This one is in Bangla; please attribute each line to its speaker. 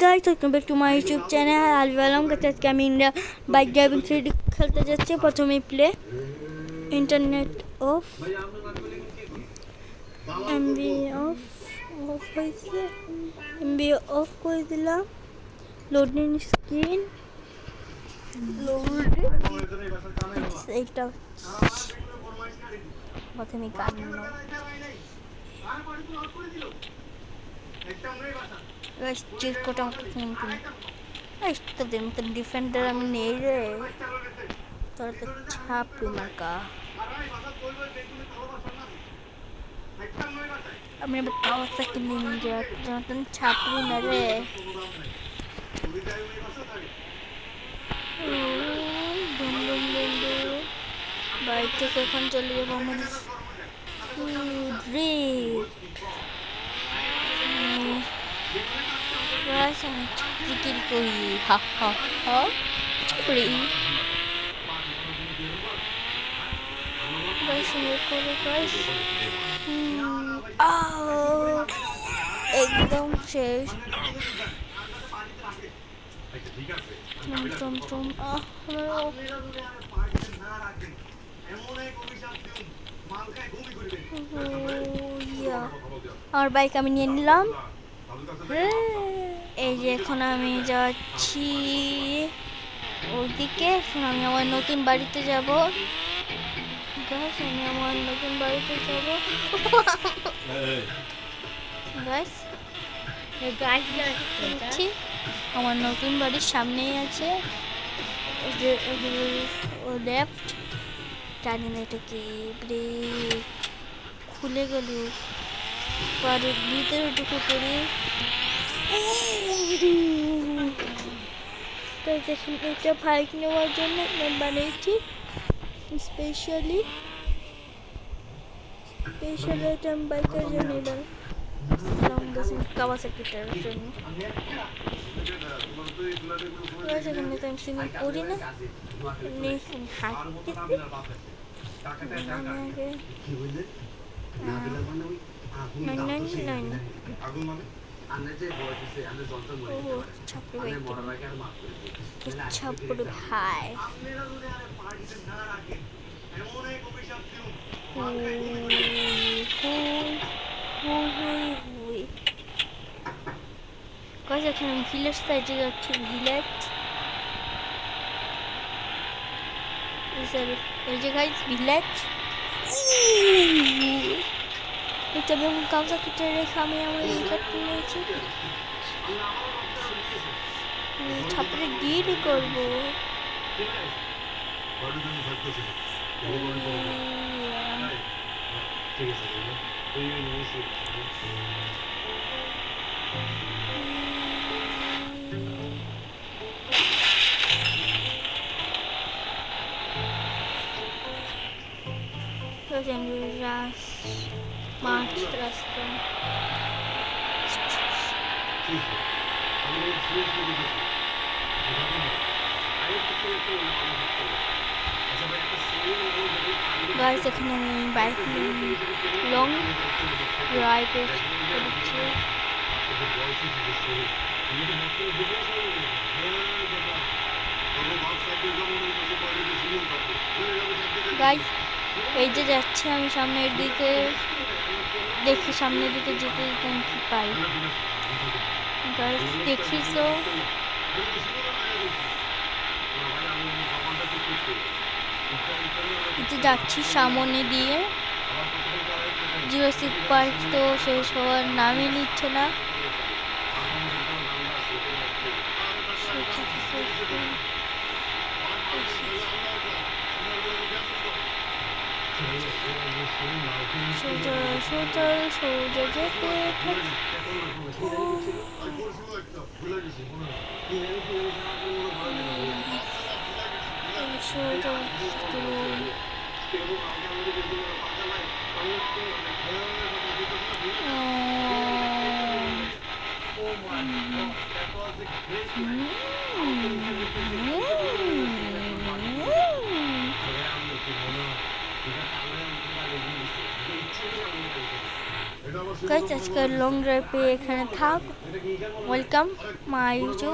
Speaker 1: Guys, welcome back to my YouTube channel Albi Alam. আজকে আমি ইন্ডিয়া বাইক ড্রাইভিং 3D খেলতে যাচ্ছি। প্রথমে play internet of MB of হয়েছে, এমবি অফ করে দিলাম। লোডিং স্ক্রিন এইটা প্রথমে গান চিরকোটা ফোন কিনে তোদের মতন ডিফেন্ডার আমি নেই রে, তোর তো ছাপি মার্কা। আমি আবার কাওয়াসাকি নিনজা, তোর মতন ছাপি না রে। বাড়ি থেকে এখন চলে যাবো আমাদের আমি চাকরি করি, হা হা হা চাকরি একদম শেষ। আমার বাইক আমি নিয়ে নিলাম। এই যে এখন আমি যাচ্ছি ওইদিকে। এখন আমি আমার নতুন বাড়িতে যাব। আমি আমার নতুন বাড়িতে যাব। আমার নতুন বাড়ির সামনেই আছে লেফট। জানি না এটা কি, ব্রেক খুলে গেল। বাড়ির ভিতরে ঢুকে পড়ি। তাই দেখুন, এটা বাইক নেওয়ার জন্য বানিয়েছি স্পেশালি এটা আমি বাইকের জন্য কাওয়াসাকিটার জন্য। এখানে তো আমি সুইমিং করি না, ছাপড় ভাই। এখন আমি ভিলেজ সাইডে যাচ্ছি। ভিলেজ এই যে গাইস, ভিলেজ। এটা আমি কাওয়াসাকিটা রেখে আমি আমার এই কাটতে নিয়েছি। ছাপড়ে গিয়ে করবো। মাঠ রাস্তা গাইস, এখানে আমি বাইক লং ড্রাইভ করছি। গাইস, এই যে যাচ্ছি আমি সামনের দিকে, দেখি সামনের দিকে যেতে যেতে আমি কি পাই। গাইস দেখি তো, যাচ্ছি সামনে দিয়ে। জুরাসিক পার্ক তো শেষ হওয়ার নামই নিচ্ছে না। সোজা সোজা সোজা যেতে সোজা গাইস আজকে লং ড্রাইভে এখানে থাক। Welcome my YouTube.